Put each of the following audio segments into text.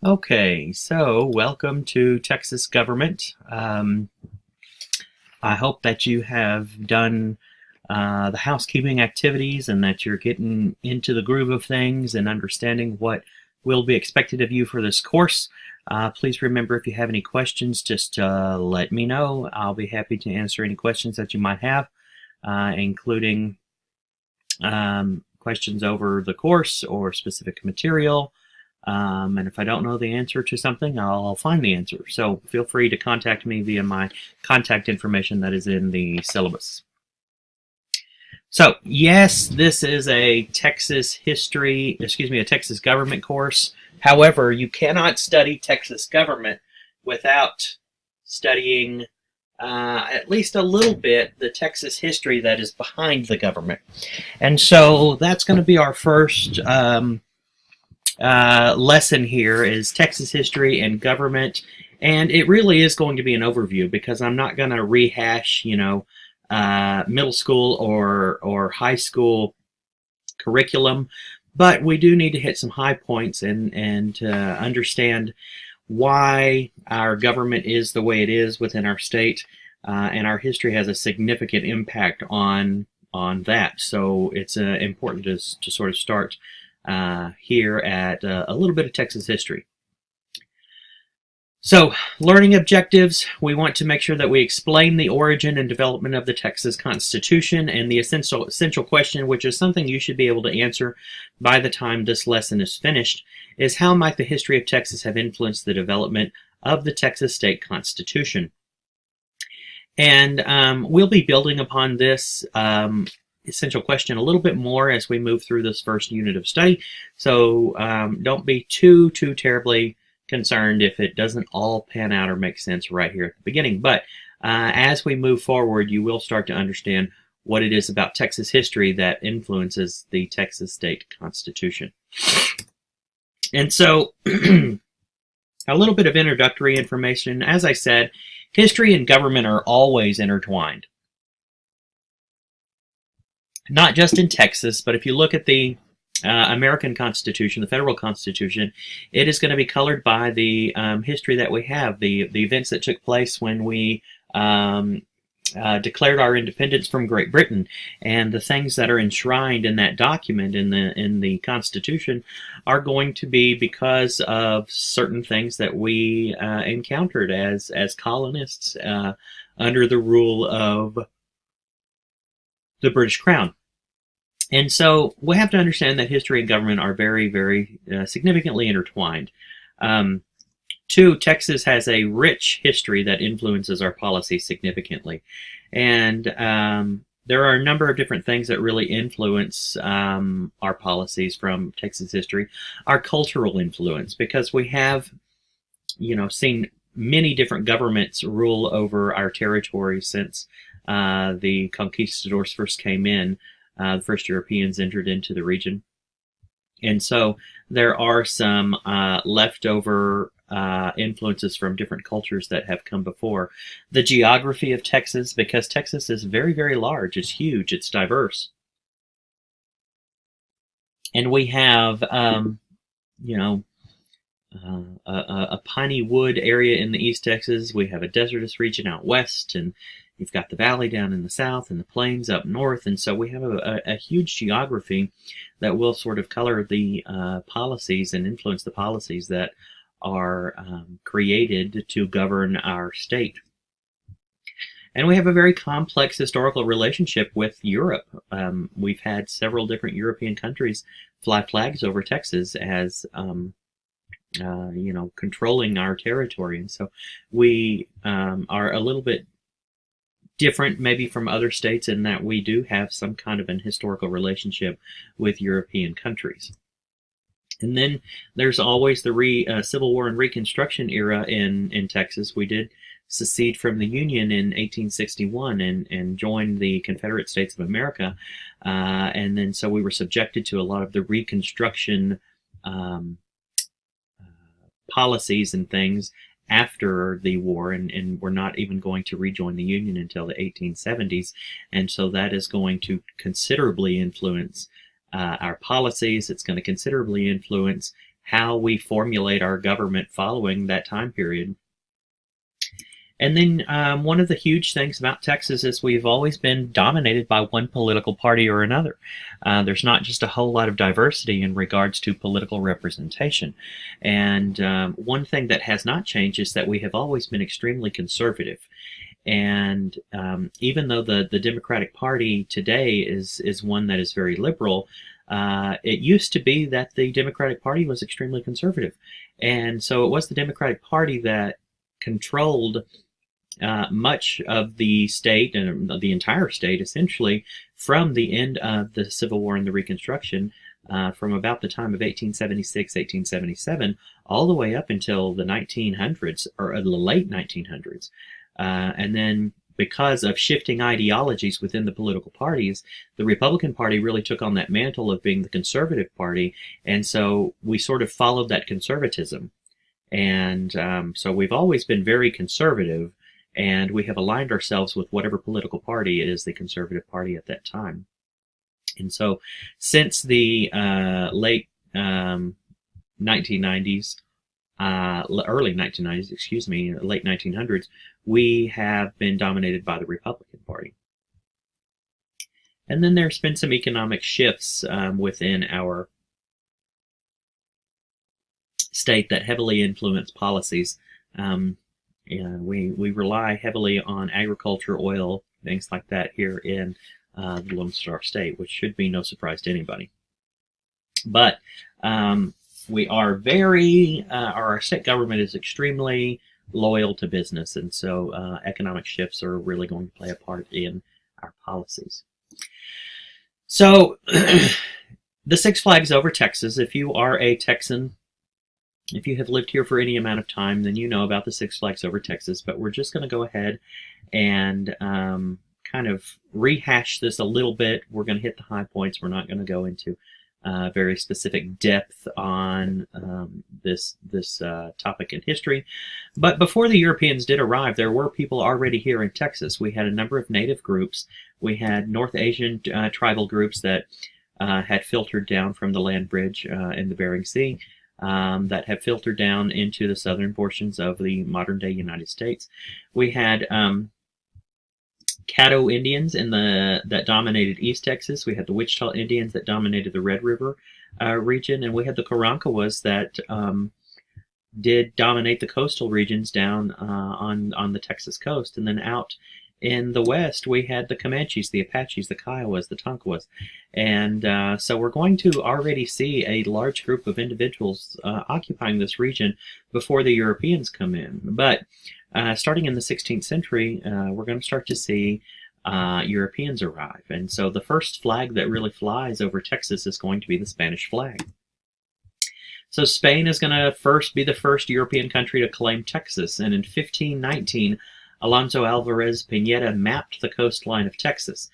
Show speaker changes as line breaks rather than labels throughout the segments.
Okay, so welcome to Texas Government. I hope that you have done the housekeeping activities and that you're getting into the groove of things and understanding what will be expected of you for this course. Please remember, if you have any questions, just let me know. I'll be happy to answer any questions that you might have, including questions over the course or specific material. And if I don't know the answer to something, I'll find the answer. So feel free to contact me via my contact information that is in the syllabus. So yes, this is a Texas government course. However, you cannot study Texas government without studying at least a little bit the Texas history that is behind the government. And so that's going to be our first lesson here, is Texas history and government, and it really is going to be an overview because I'm not going to rehash, middle school or high school curriculum, but we do need to hit some high points and understand why our government is the way it is within our state, and our history has a significant impact on that. So it's important to sort of start here at a little bit of Texas history. So, learning objectives, we want to make sure that we explain the origin and development of the Texas Constitution, and the essential question, which is something you should be able to answer by the time this lesson is finished, is how might the history of Texas have influenced the development of the Texas State Constitution? And we'll be building upon this essential question a little bit more as we move through this first unit of study. So don't be too terribly concerned if it doesn't all pan out or make sense right here at the beginning. But as we move forward, you will start to understand what it is about Texas history that influences the Texas State Constitution. And so a little bit of introductory information. As I said, history and government are always intertwined. Not just in Texas, but if you look at the American Constitution, the federal Constitution, it is going to be colored by the history that we have, the events that took place when we declared our independence from Great Britain, and the things that are enshrined in that document in the Constitution are going to be because of certain things that we encountered as colonists under the rule of the British Crown. And so we have to understand that history and government are very, very significantly intertwined. Two, Texas has a rich history that influences our policy significantly. And there are a number of different things that really influence our policies from Texas history. Our cultural influence, because we have, seen many different governments rule over our territory since the conquistadors first came in. The first Europeans entered into the region. And so there are some leftover influences from different cultures that have come before. The geography of Texas, because Texas is very, very large. It's huge. It's diverse. And we have, a piney wood area in the East Texas. We have a desertous region out west, and you've got the valley down in the south and the plains up north. And so we have a huge geography that will sort of color the policies and influence the policies that are created to govern our state. And we have a very complex historical relationship with Europe. We've had several different European countries fly flags over Texas as controlling our territory. And so we are a little bit different maybe from other states in that we do have some kind of an historical relationship with European countries. And then there's always the Civil War and Reconstruction era in Texas. We did secede from the Union in 1861 and joined the Confederate States of America. And then so we were subjected to a lot of the Reconstruction policies and things after the war, and we're not even going to rejoin the Union until the 1870s. And so that is going to considerably influence our policies. It's going to considerably influence how we formulate our government following that time period. And then one of the huge things about Texas is we've always been dominated by one political party or another. There's not just a whole lot of diversity in regards to political representation. And one thing that has not changed is that we have always been extremely conservative. And even though the Democratic Party today is one that is very liberal, it used to be that the Democratic Party was extremely conservative. And so it was the Democratic Party that controlled much of the state, and the entire state essentially, from the end of the Civil War and the Reconstruction, from about the time of 1876, 1877, all the way up until the 1900s, or the late 1900s. And then because of shifting ideologies within the political parties, the Republican Party really took on that mantle of being the conservative party, and so we sort of followed that conservatism. And so we've always been very conservative, and we have aligned ourselves with whatever political party is the conservative party at that time. And so since the late 1990s, early 1990s, excuse me, late 1900s, we have been dominated by the Republican Party. And then there's been some economic shifts within our state that heavily influence policies. We rely heavily on agriculture, oil, things like that here in the Lone Star State, which should be no surprise to anybody. But we are our state government is extremely loyal to business, and so economic shifts are really going to play a part in our policies. So the Six Flags Over Texas, if you are a Texan, if you have lived here for any amount of time, then you know about the Six Flags Over Texas, but we're just going to go ahead and kind of rehash this a little bit. We're going to hit the high points. We're not going to go into very specific depth on this topic in history. But before the Europeans did arrive, there were people already here in Texas. We had a number of native groups. We had North Asian tribal groups that had filtered down from the land bridge in the Bering Sea, that have filtered down into the southern portions of the modern-day United States. We had Caddo Indians that dominated East Texas. We had the Wichita Indians that dominated the Red River region, and we had the Karankawas that did dominate the coastal regions down on the Texas coast. And then out in the west, we had the Comanches, the Apaches, the Kiowas, the Tonkawas. And so we're going to already see a large group of individuals occupying this region before the Europeans come in. But starting in the 16th century, we're going to start to see Europeans arrive. And so the first flag that really flies over Texas is going to be the Spanish flag. So Spain is going to be the first European country to claim Texas. And in 1519, Alonso Alvarez Pineda mapped the coastline of Texas.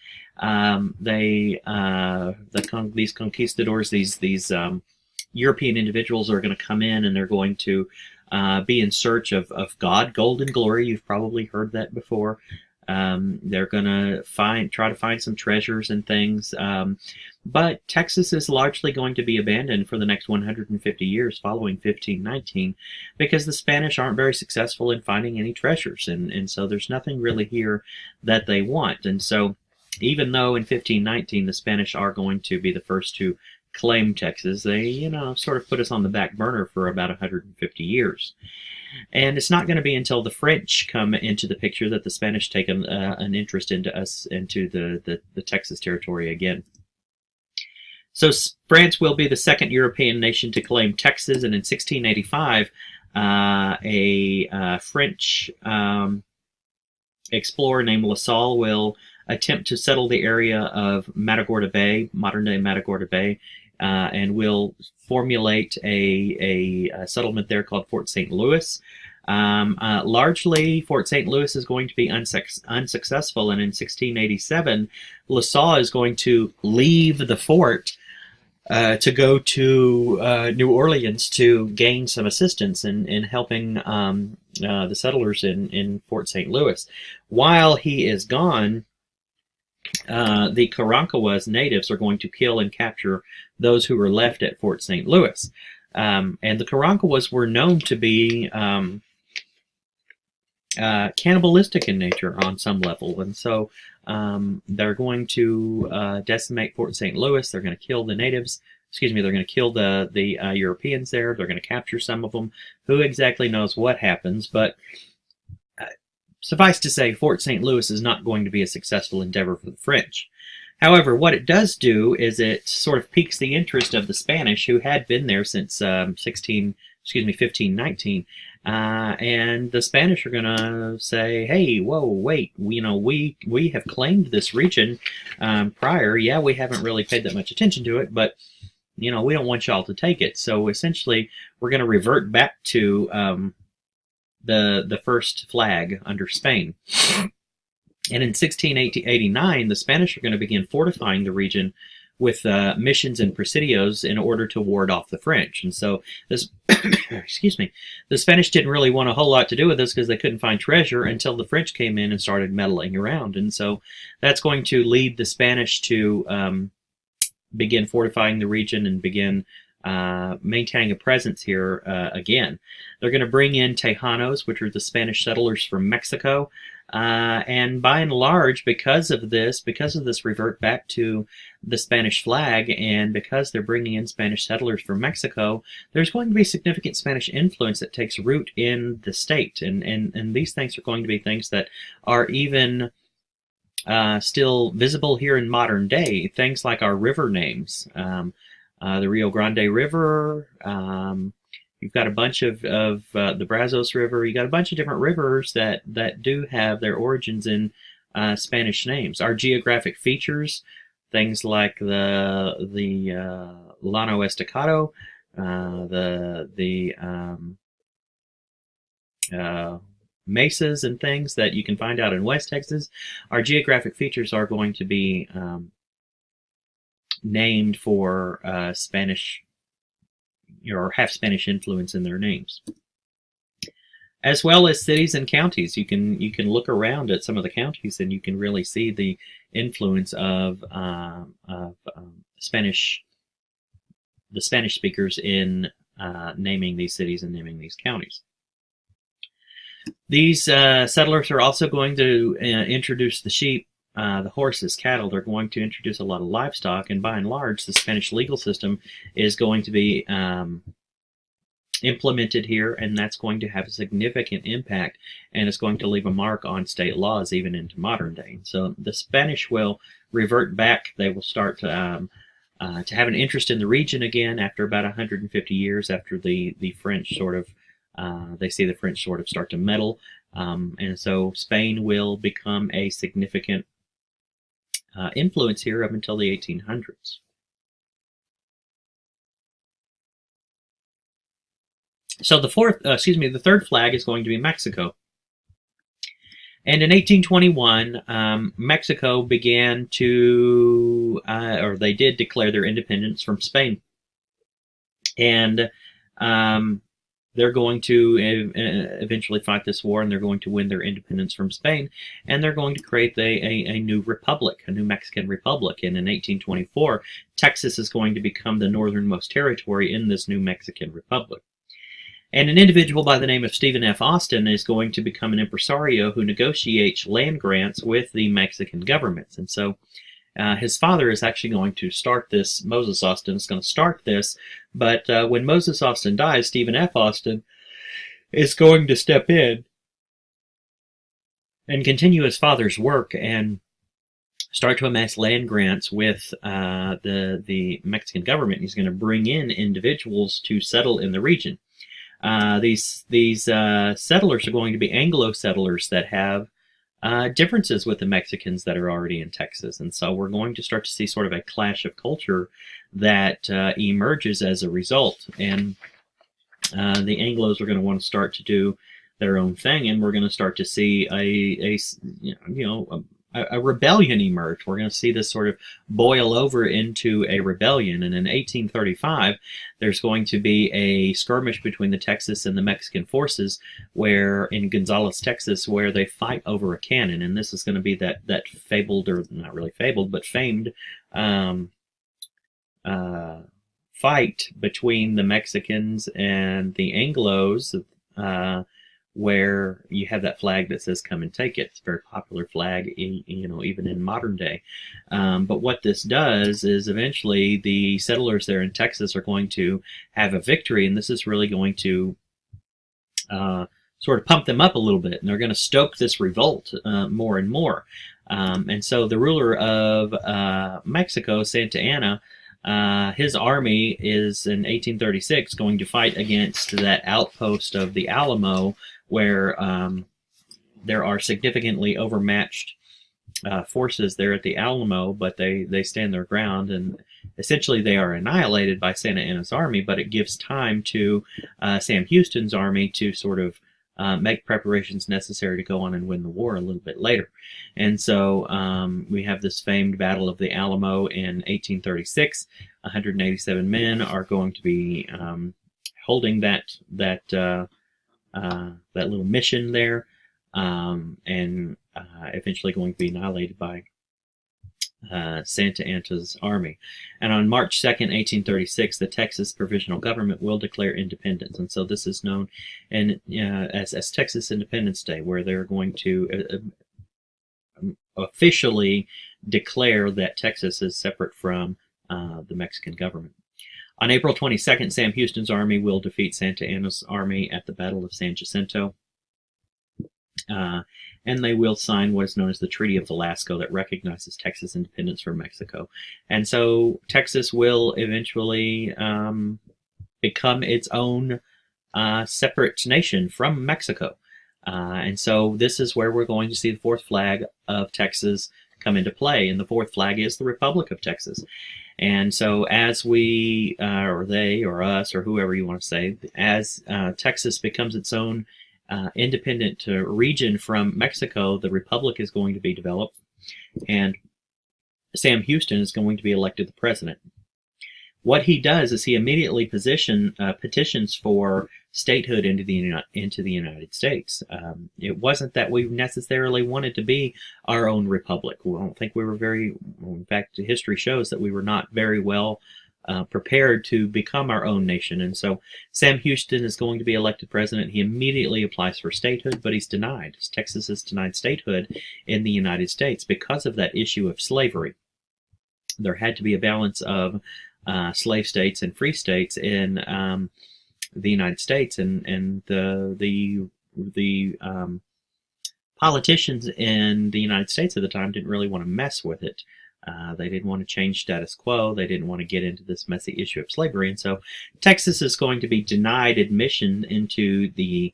These conquistadors, these European individuals are going to come in, and they're going to be in search of God, gold and glory. You've probably heard that before. They're going to try to find some treasures and things. But Texas is largely going to be abandoned for the next 150 years following 1519 because the Spanish aren't very successful in finding any treasures. And so there's nothing really here that they want. And so even though in 1519 the Spanish are going to be the first to claim Texas, they, sort of put us on the back burner for about 150 years. And it's not going to be until the French come into the picture that the Spanish take an interest into the Texas territory again. So France will be the second European nation to claim Texas, and in 1685, a French explorer named La Salle will attempt to settle the area of Matagorda Bay, modern-day Matagorda Bay, and will formulate a settlement there called Fort St. Louis. Largely, Fort St. Louis is going to be unsuccessful, and in 1687, La Salle is going to leave the fort to go to New Orleans to gain some assistance in helping the settlers in Fort St. Louis. While he is gone, the Karankawas natives are going to kill and capture those who were left at Fort St. Louis. And the Karankawas were known to be cannibalistic in nature on some level, and so they're going to decimate Fort St. Louis. They're going to kill the natives. Excuse me. They're going to kill the Europeans there. They're going to capture some of them. Who exactly knows what happens? But suffice to say, Fort St. Louis is not going to be a successful endeavor for the French. However, what it does do is it sort of piques the interest of the Spanish, who had been there since 1519. And the Spanish are going to say, hey, whoa, wait, we have claimed this region prior. Yeah, we haven't really paid that much attention to it, but, we don't want y'all to take it. So essentially, we're going to revert back to the first flag under Spain. And in 1689, the Spanish are going to begin fortifying the region with missions and presidios in order to ward off the French. And so this, excuse me, the Spanish didn't really want a whole lot to do with this because they couldn't find treasure until the French came in and started meddling around. And so that's going to lead the Spanish to begin fortifying the region and begin maintaining a presence here again. They're going to bring in Tejanos, which are the Spanish settlers from Mexico. And by and large, because of this revert back to the Spanish flag, and because they're bringing in Spanish settlers from Mexico, there's going to be significant Spanish influence that takes root in the state. And these things are going to be things that are even still visible here in modern day. Things like our river names, the Rio Grande River. You've got a bunch of the Brazos River. You got a bunch of different rivers that do have their origins in Spanish names. Our geographic features, things like the Llano Estacado, the mesas and things that you can find out in West Texas. Our geographic features are going to be named for Spanish, or have Spanish influence in their names, as well as cities and counties. You can look around at some of the counties and you can really see the influence of Spanish, the Spanish speakers in naming these cities and naming these counties. These settlers are also going to introduce the sheep, the horses, cattle. They're going to introduce a lot of livestock, and by and large, the Spanish legal system is going to be implemented here, and that's going to have a significant impact, and it's going to leave a mark on state laws even into modern day. So the Spanish will revert back. They will start to have an interest in the region again after about 150 years after the French sort of they see the French sort of start to meddle, and so Spain will become a significant influence here up until the 1800s. So the third flag is going to be Mexico. And in 1821, Mexico began to, or they did declare their independence from Spain. And they're going to eventually fight this war, and they're going to win their independence from Spain, and they're going to create a new republic, a new Mexican republic. And in 1824, Texas is going to become the northernmost territory in this new Mexican republic. And an individual by the name of Stephen F. Austin is going to become an impresario who negotiates land grants with the Mexican governments. And so his father is actually going to start this. Moses Austin is going to start this, but when Moses Austin dies, Stephen F. Austin is going to step in and continue his father's work and start to amass land grants with the Mexican government. He's going to bring in individuals to settle in the region. These settlers are going to be Anglo settlers that have differences with the Mexicans that are already in Texas. And so we're going to start to see sort of a clash of culture that emerges as a result. And the Anglos are going to want to start to do their own thing, and we're going to start to see a rebellion emerge. We're going to see this sort of boil over into a rebellion. And in 1835, there's going to be a skirmish between the Texas and the Mexican forces in Gonzales, Texas, where they fight over a cannon. And this is going to be that fabled, or not really fabled, but famed fight between the Mexicans and the Anglos, where you have that flag that says "Come and take it." It's a very popular flag, even in modern day. But what this does is eventually the settlers there in Texas are going to have a victory, and this is really going to sort of pump them up a little bit, and they're going to stoke this revolt more and more. And so the ruler of Mexico, Santa Anna, his army is in 1836 going to fight against that outpost of the Alamo, where there are significantly overmatched forces there at the Alamo, but they stand their ground, and essentially they are annihilated by Santa Anna's army, but it gives time to Sam Houston's army to sort of make preparations necessary to go on and win the war a little bit later. And so we have this famed Battle of the Alamo in 1836. 187 men are going to be holding that little mission there, and eventually going to be annihilated by Santa Anna's army. And on March 2nd, 1836, the Texas Provisional Government will declare independence. And so this is known as Texas Independence Day, where they're going to officially declare that Texas is separate from the Mexican government. On April 22nd, Sam Houston's army will defeat Santa Anna's army at the Battle of San Jacinto. And they will sign what is known as the Treaty of Velasco that recognizes Texas independence from Mexico. And so Texas will eventually become its own separate nation from Mexico. And so this is where we're going to see the fourth flag of Texas come into play. And the fourth flag is the Republic of Texas. And so as we, or they, or us, or whoever you want to say, as Texas becomes its own independent region from Mexico, the Republic is going to be developed, and Sam Houston is going to be elected the president. What he does is he immediately petitions for statehood into the United States. It wasn't that we necessarily wanted to be our own republic. We don't think we were in fact, history shows that we were not very well prepared to become our own nation. And so Sam Houston is going to be elected president. He immediately applies for statehood, but he's denied. Texas is denied statehood in the United States because of that issue of slavery. There had to be a balance of slave states and free states in the United States, and the politicians in the United States at the time didn't really want to mess with it. They didn't want to change status quo. They didn't want to get into this messy issue of slavery. And so Texas is going to be denied admission into the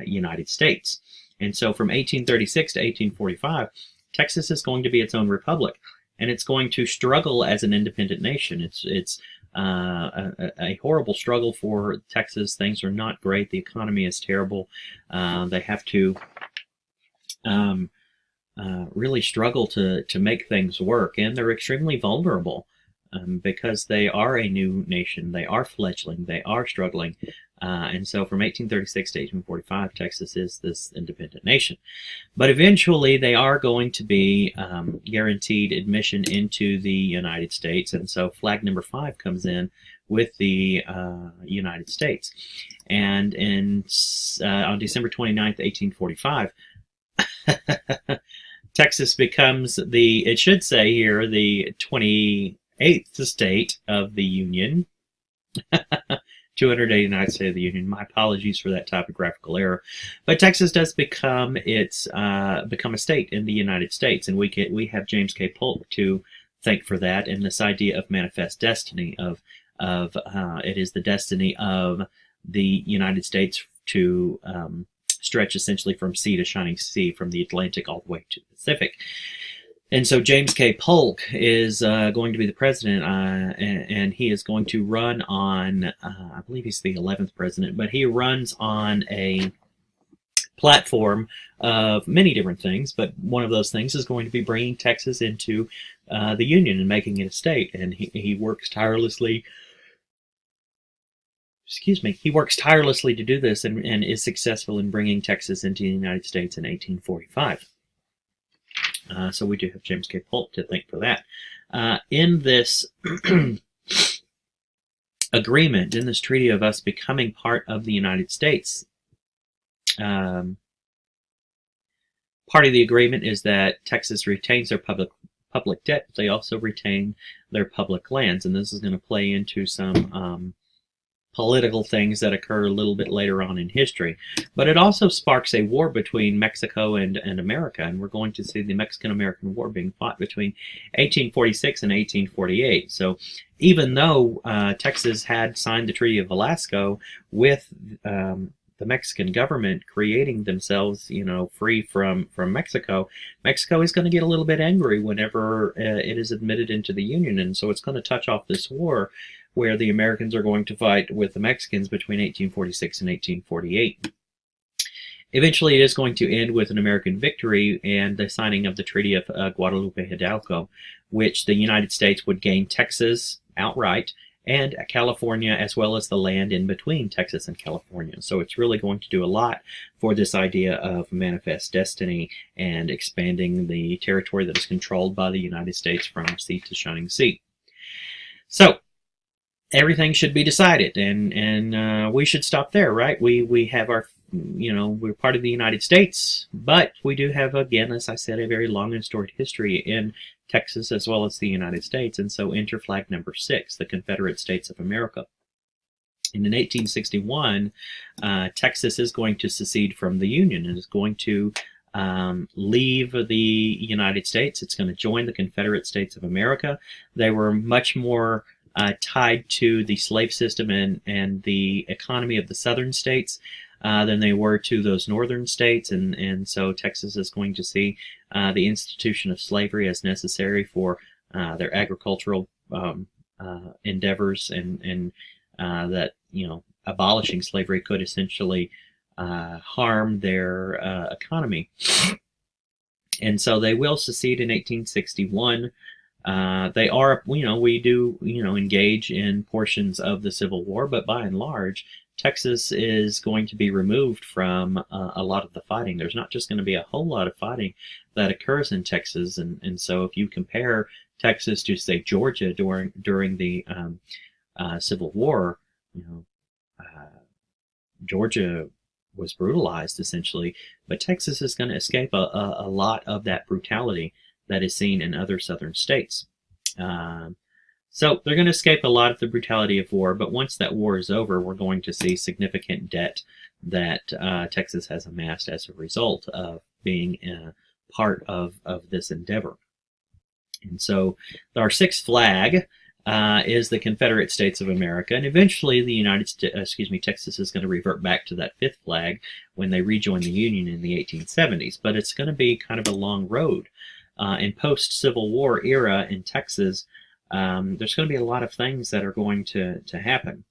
United States. And so from 1836 to 1845, Texas is going to be its own republic. And it's going to struggle as an independent nation. It's a horrible struggle for Texas. Things are not great. The economy is terrible. They have to really struggle to make things work, and they're extremely vulnerable because they are a new nation. They are fledgling. They are struggling. And so from 1836 to 1845, Texas is this independent nation. But eventually they are going to be guaranteed admission into the United States. And so flag number 5 comes in with the United States. And on December 29th, 1845, Texas becomes it should say here, the 28th state of the Union. 289th state of the Union. My apologies for that typographical error. But Texas does become a state in the United States, and we have James K. Polk to thank for that, and this idea of manifest destiny of it is the destiny of the United States to stretch essentially from sea to shining sea, from the Atlantic all the way to the Pacific. And so James K. Polk is going to be the president, and he is going to run on, I believe he's the 11th president, but he runs on a platform of many different things, but one of those things is going to be bringing Texas into the Union and making it a state. And he works tirelessly. He works tirelessly to do this, and is successful in bringing Texas into the United States in 1845. So we do have James K. Polk to thank for that. In this agreement, in this treaty of us becoming part of the United States, part of the agreement is that Texas retains their public debt, but they also retain their public lands, and this is going to play into some political things that occur a little bit later on in history. But it also sparks a war between Mexico and America, and we're going to see the Mexican-American War being fought between 1846 and 1848. So even though Texas had signed the Treaty of Velasco with the Mexican government creating themselves, free from Mexico, Mexico is going to get a little bit angry whenever it is admitted into the Union, and so it's going to touch off this war where the Americans are going to fight with the Mexicans between 1846 and 1848. Eventually, it is going to end with an American victory and the signing of the Treaty of Guadalupe Hidalgo, which the United States would gain Texas outright and California, as well as the land in between Texas and California. So it's really going to do a lot for this idea of manifest destiny and expanding the territory that is controlled by the United States from sea to shining sea. So everything should be decided, and we should stop there, right? We have our, we're part of the United States, but we do have, again, as I said, a very long and storied history in Texas as well as the United States, and so enter flag number 6, the Confederate States of America. And in 1861, Texas is going to secede from the Union and is going to leave the United States. It's going to join the Confederate States of America. They were much more tied to the slave system and the economy of the southern states than they were to those northern states, and so Texas is going to see the institution of slavery as necessary for their agricultural endeavors, and that abolishing slavery could essentially harm their economy. And so they will secede in 1861. They are, we do, engage in portions of the Civil War, but by and large, Texas is going to be removed from a lot of the fighting. There's not just going to be a whole lot of fighting that occurs in Texas, and so if you compare Texas to, say, Georgia during the Civil War, Georgia was brutalized essentially, but Texas is going to escape a lot of that brutality that is seen in other southern states. So they're going to escape a lot of the brutality of war, but once that war is over, we're going to see significant debt that Texas has amassed as a result of being part of this endeavor. And so our 6th flag is the Confederate States of America, and eventually the Texas is going to revert back to that 5th flag when they rejoin the Union in the 1870s. But it's going to be kind of a long road. In post-Civil War era in Texas, there's going to be a lot of things that are going to happen.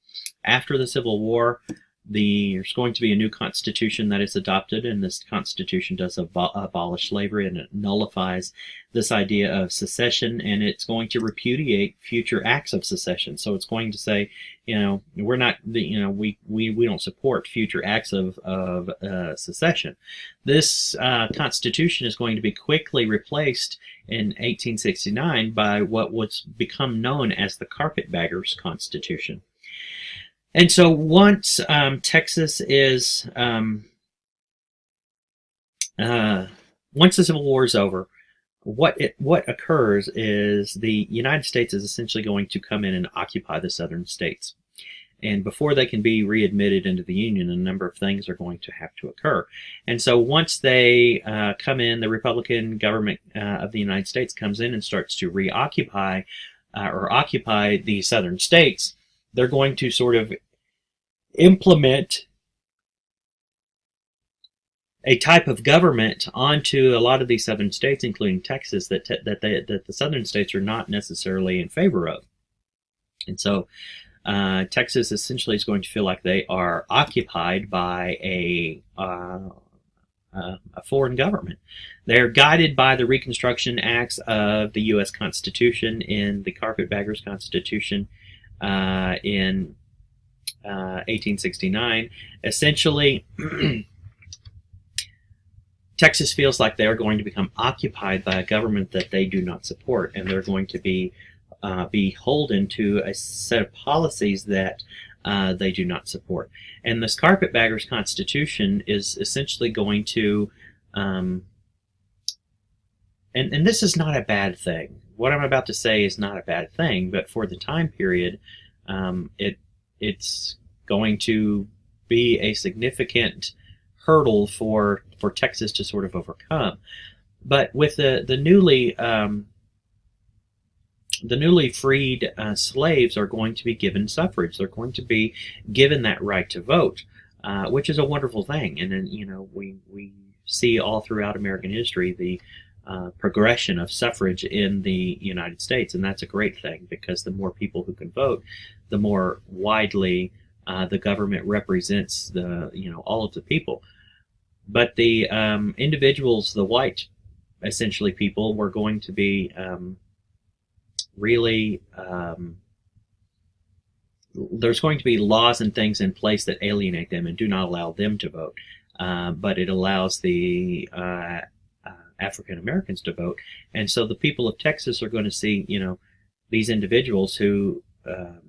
After the Civil War, there's going to be a new constitution that is adopted, and this constitution does abolish slavery, and it nullifies this idea of secession, and it's going to repudiate future acts of secession. So it's going to say, we're not, we don't support future acts of secession. This constitution is going to be quickly replaced in 1869 by what was become known as the Carpetbaggers Constitution. And so once Texas is, once the Civil War is over, what occurs is the United States is essentially going to come in and occupy the southern states. And before they can be readmitted into the Union, a number of things are going to have to occur. And so once they come in, the Republican government of the United States comes in and starts to reoccupy or occupy the southern states. They're going to sort of implement a type of government onto a lot of these southern states, including Texas, that the southern states are not necessarily in favor of. And so Texas essentially is going to feel like they are occupied by a foreign government. They're guided by the Reconstruction Acts of the U.S. Constitution in the Carpetbaggers Constitution in 1869. Essentially, Texas feels like they are going to become occupied by a government that they do not support, and they're going to be beholden to a set of policies that they do not support. And this Carpetbaggers Constitution is essentially going to, and this is not a bad thing. What I'm about to say is not a bad thing, but for the time period, it's going to be a significant hurdle for Texas to sort of overcome. But with the newly freed slaves are going to be given suffrage. They're going to be given that right to vote, which is a wonderful thing. And then, you know, we see all throughout American history the progression of suffrage in the United States, and that's a great thing, because the more people who can vote, the more widely the government represents all of the people. But the individuals, the white, essentially, people, were going to be really there's going to be laws and things in place that alienate them and do not allow them to vote, but it allows the African Americans to vote. And so the people of Texas are going to see, these individuals who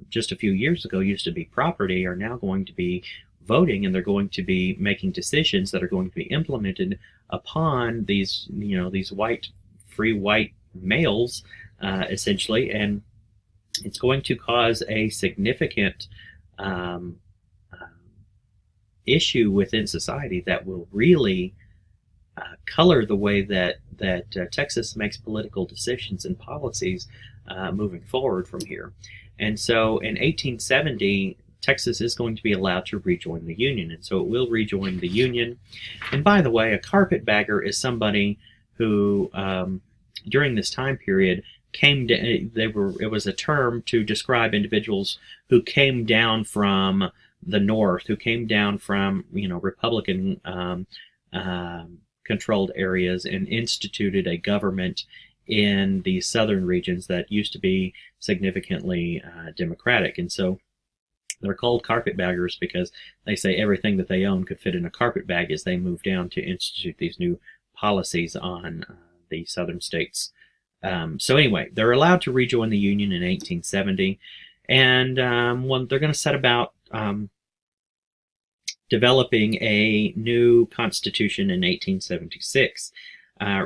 just a few years ago used to be property are now going to be voting, and they're going to be making decisions that are going to be implemented upon these free white males, essentially. And it's going to cause a significant issue within society that will really color the way that Texas makes political decisions and policies moving forward from here. And so in 1870, Texas is going to be allowed to rejoin the Union, and so it will rejoin the Union. And by the way, a carpetbagger is somebody who, during this time period, it was a term to describe individuals who came down from the North, who came down from Republican controlled areas and instituted a government in the southern regions that used to be significantly Democratic. And so they're called carpetbaggers because they say everything that they own could fit in a carpet bag as they move down to institute these new policies on the southern states. So anyway, they're allowed to rejoin the Union in 1870, and when they're going to set about developing a new constitution in 1876.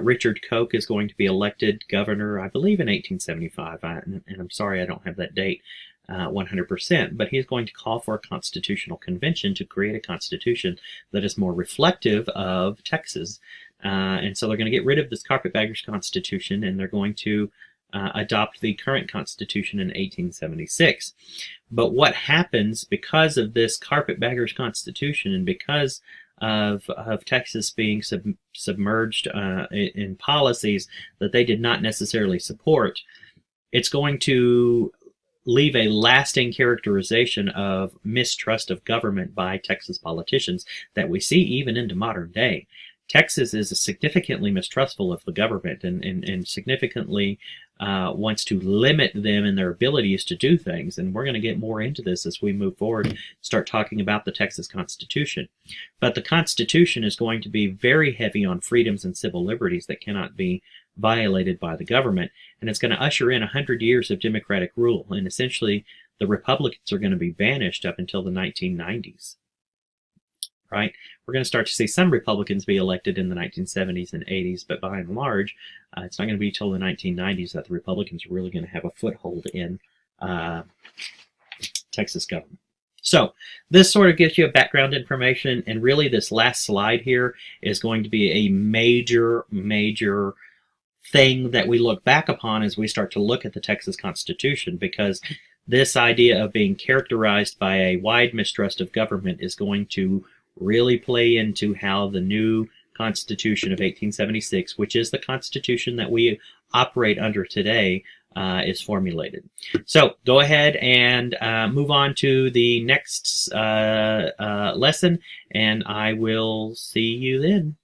Richard Koch is going to be elected governor, I believe, in 1875, and I'm sorry I don't have that date 100%, but he's going to call for a constitutional convention to create a constitution that is more reflective of Texas. And so they're going to get rid of this Carpetbaggers Constitution, and they're going to adopt the current Constitution in 1876. But what happens because of this Carpetbaggers Constitution, and because of Texas being submerged in policies that they did not necessarily support, it's going to leave a lasting characterization of mistrust of government by Texas politicians that we see even into modern day. Texas is significantly mistrustful of the government and significantly wants to limit them in their abilities to do things. And we're going to get more into this as we move forward, start talking about the Texas Constitution. But the Constitution is going to be very heavy on freedoms and civil liberties that cannot be violated by the government. And it's going to usher in 100 years of Democratic rule. And essentially, the Republicans are going to be banished up until the 1990s. Right? We're going to start to see some Republicans be elected in the 1970s and 80s, but by and large, it's not going to be until the 1990s that the Republicans are really going to have a foothold in Texas government. So this sort of gives you a background information, and really this last slide here is going to be a major thing that we look back upon as we start to look at the Texas Constitution, because this idea of being characterized by a wide mistrust of government is going to really play into how the new Constitution of 1876, which is the Constitution that we operate under today, is formulated. So go ahead and move on to the next lesson, and I will see you then.